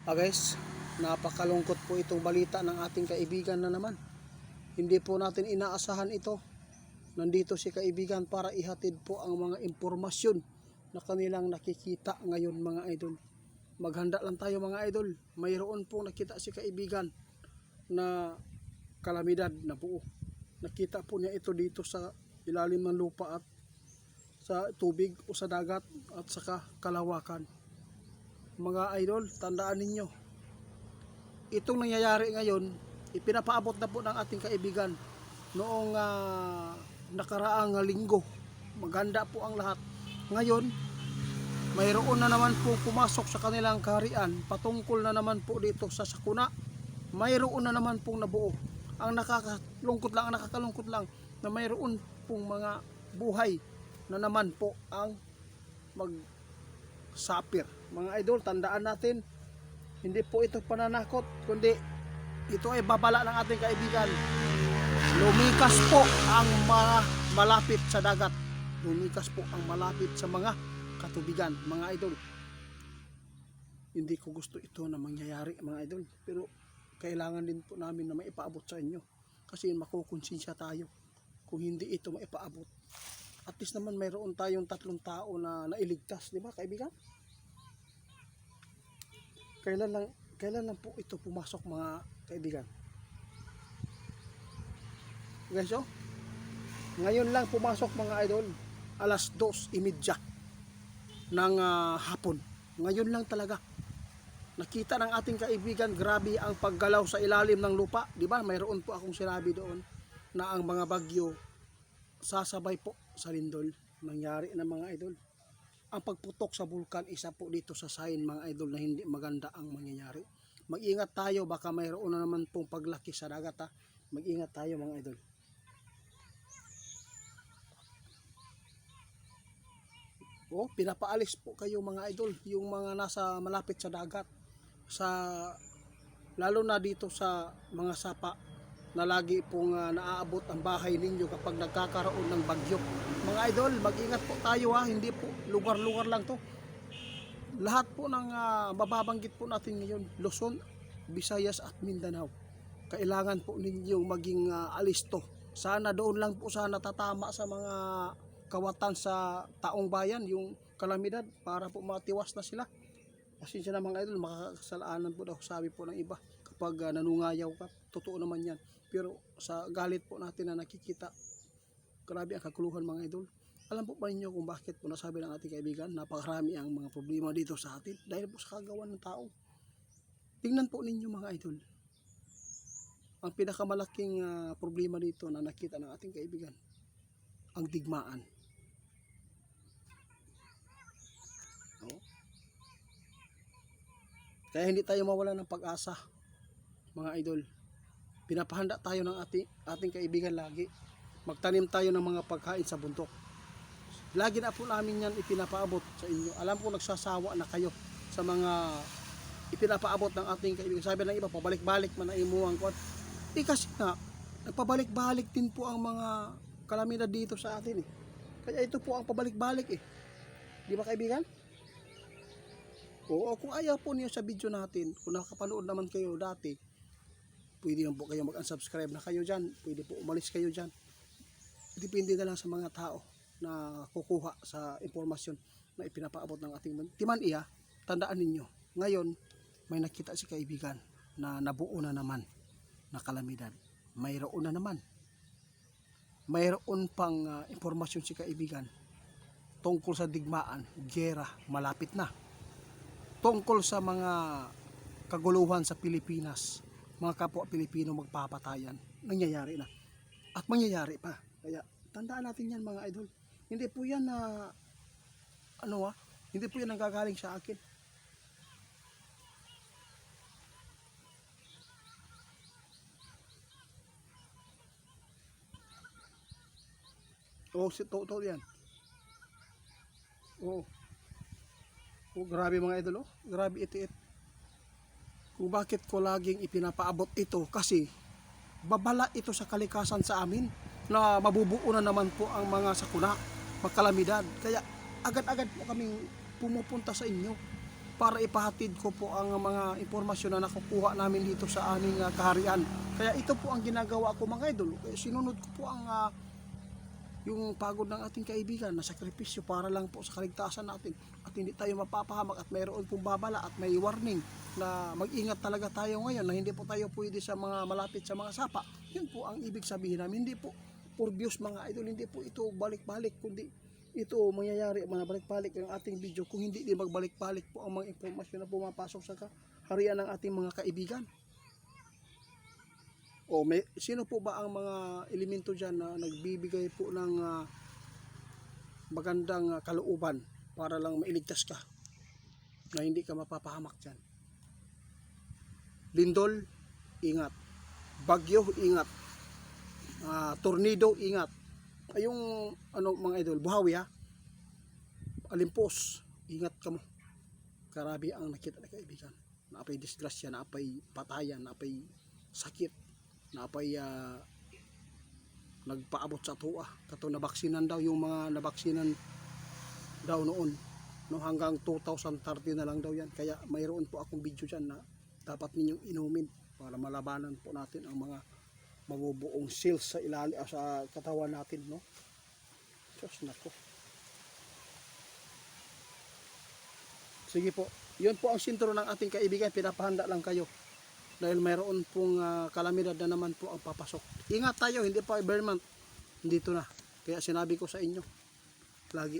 Guys, napakalungkot po itong balita ng ating kaibigan na naman. Hindi po natin inaasahan ito. Nandito si kaibigan para ihatid po ang mga impormasyon na kanilang nakikita ngayon mga idol. Maghanda lang tayo mga idol. Mayroon po nakita si kaibigan na kalamidad na buo. Nakita po niya ito dito sa ilalim ng lupa at sa tubig o sa dagat at saka kalawakan. Mga idol, tandaan ninyo, itong nangyayari ngayon, ipinapaabot na po ng ating kaibigan noong nakaraang linggo. Maganda po ang lahat. Ngayon, mayroon na naman po pumasok sa kanilang kaharian patungkol na naman po dito sa sakuna. Mayroon na naman pong nabuo. Ang nakakalungkot lang na mayroon pong mga buhay na naman po ang magsapir. Mga idol, tandaan natin, hindi po ito pananakot, kundi ito ay babala ng ating kaibigan. Lumikas po ang mga malapit sa dagat. Lumikas po ang malapit sa mga katubigan, mga idol. Hindi ko gusto ito na mangyayari, mga idol, pero kailangan din po namin na maipaabot sa inyo kasi makukonsensya tayo kung hindi ito maipaabot. At least naman mayroon tayong 3 tao na nailigtas, di ba kaibigan? Kailan lang po ito pumasok mga kaibigan? Guys, ngayon lang pumasok mga idol, alas 2:30 ng hapon. Ngayon lang talaga. Nakita ng ating kaibigan, grabe ang paggalaw sa ilalim ng lupa. Di ba? Mayroon po akong sinabi doon na ang mga bagyo sasabay po sa lindol. Nangyari na mga idol. Ang pagputok sa bulkan, isa po dito sa sign mga idol na hindi maganda ang mangyayari. Mag-ingat tayo, baka mayroon na naman pong paglaki sa dagat ha. Mag-ingat tayo mga idol. Pinapaalis po kayo mga idol, yung mga nasa malapit sa dagat, lalo na dito sa mga sapa na lagi pong naaabot ang bahay ninyo kapag nagkakaroon ng bagyo. Mga idol, mag-ingat po tayo ha, hindi po lugar-lugar lang to. Lahat po ng mababanggit po natin ngayon, Luzon, Visayas at Mindanao. Kailangan po ninyong maging alisto. Sana doon lang po sana tatama sa mga kawatan sa taong bayan yung kalamidad para po matiwas na sila. Pasensya na mga idol, makakasalanan po daw sabi po ng iba kapag nanungayaw ka. Totoo naman yan. Pero sa galit po natin na nakikita, grabe ang kaguluhan mga idol. Alam po ba ninyo kung bakit po nasabi ng ating kaibigan, napakarami ang mga problema dito sa atin dahil po sa kagawan ng tao. Tingnan po ninyo mga idol, ang pinakamalaking problema dito na nakita ng ating kaibigan, ang digmaan. Kaya hindi tayo mawala ng pag-asa mga idol. Pinapahanda tayo ng ating kaibigan lagi. Magtanim tayo ng mga pagkain sa bundok. Lagi na po namin yan ipinapaabot sa inyo. Alam ko nagsasawa na kayo sa mga ipinapaabot ng ating kaibigan. Sabi ng iba, pabalik-balik man na imuwang ko. Kasi nga, nagpabalik-balik din po ang mga kalamidad dito sa atin eh. Kaya ito po ang pabalik-balik eh. Di ba kaibigan? Oo, kung ayaw po niyo sa video natin, kung nakapanood naman kayo dati, pwede naman po kayo mag-unsubscribe na kayo dyan. Pwede po umalis kayo dyan. Depende na lang sa mga tao na kukuha sa impormasyon na ipinapaabot ng ating timan iya. Tandaan ninyo, ngayon may nakita si kaibigan na nabuo na naman na kalamidad. Mayroon na naman. Mayroon pang impormasyon si kaibigan tungkol sa digmaan, giyera, malapit na. Tungkol sa mga kaguluhan sa Pilipinas, mga kapwa Pilipino magpapatayan, nangyayari na at mangyayari pa. Kaya tandaan natin yan mga idol. Hindi po yan na hindi po yan nanggagaling sa akin. Totoo yan. Grabe mga idol, grabe itiit. Kung bakit ko laging ipinapaabot ito, kasi babala ito sa kalikasan sa amin na mabubuo na naman po ang mga sakuna, magkalamidad. Kaya agad-agad po kaming pumupunta sa inyo para ipahatid ko po ang mga impormasyon na nakukuha namin dito sa aming kaharian. Kaya ito po ang ginagawa ko mga idol. Sinunod ko po ang yung pagod ng ating kaibigan na sakripisyo para lang po sa kaligtasan natin at hindi tayo mapapahamak at mayroon pong babala at may warning na mag-ingat talaga tayo ngayon na hindi po tayo pwede sa mga malapit sa mga sapa. Yun po ang ibig sabihin namin. Hindi po for views mga idol, hindi po ito balik-balik, kundi ito mangyayari, mga balik-balik ang ating video kung hindi di magbalik-balik po ang mga impormasyon na pumapasok sa kaharian ng ating mga kaibigan. O sino po ba ang mga elemento dyan na nagbibigay po ng magandang kalooban para lang mailigtas ka na hindi ka mapapahamak dyan? Lindol, ingat. Bagyo, ingat. Tornado, ingat. Yung mga idol, buhawi ha. Alimpos, ingat ka mo. Karabi ang nakita na kaibigan. Naapay disgrasya, naapay patayan, naapay sakit, naapay nagpaabot sa tuwa. Kato nabaksinan daw yung mga nabaksinan daw noon. No, hanggang 2030 na lang daw yan. Kaya mayroon po akong video dyan na dapat ninyong inumin para malabanan po natin ang mga mabubuong cells sa ilalim sa katawan natin, no? Diyos nako. Sige po. Yun po ang sintro ng ating kaibigan. Pinapahanda lang kayo. Dahil mayroon pong kalamidad na naman po ang papasok. Ingat tayo, hindi pa Vermont. Dito na. Kaya sinabi ko sa inyo. Lagi.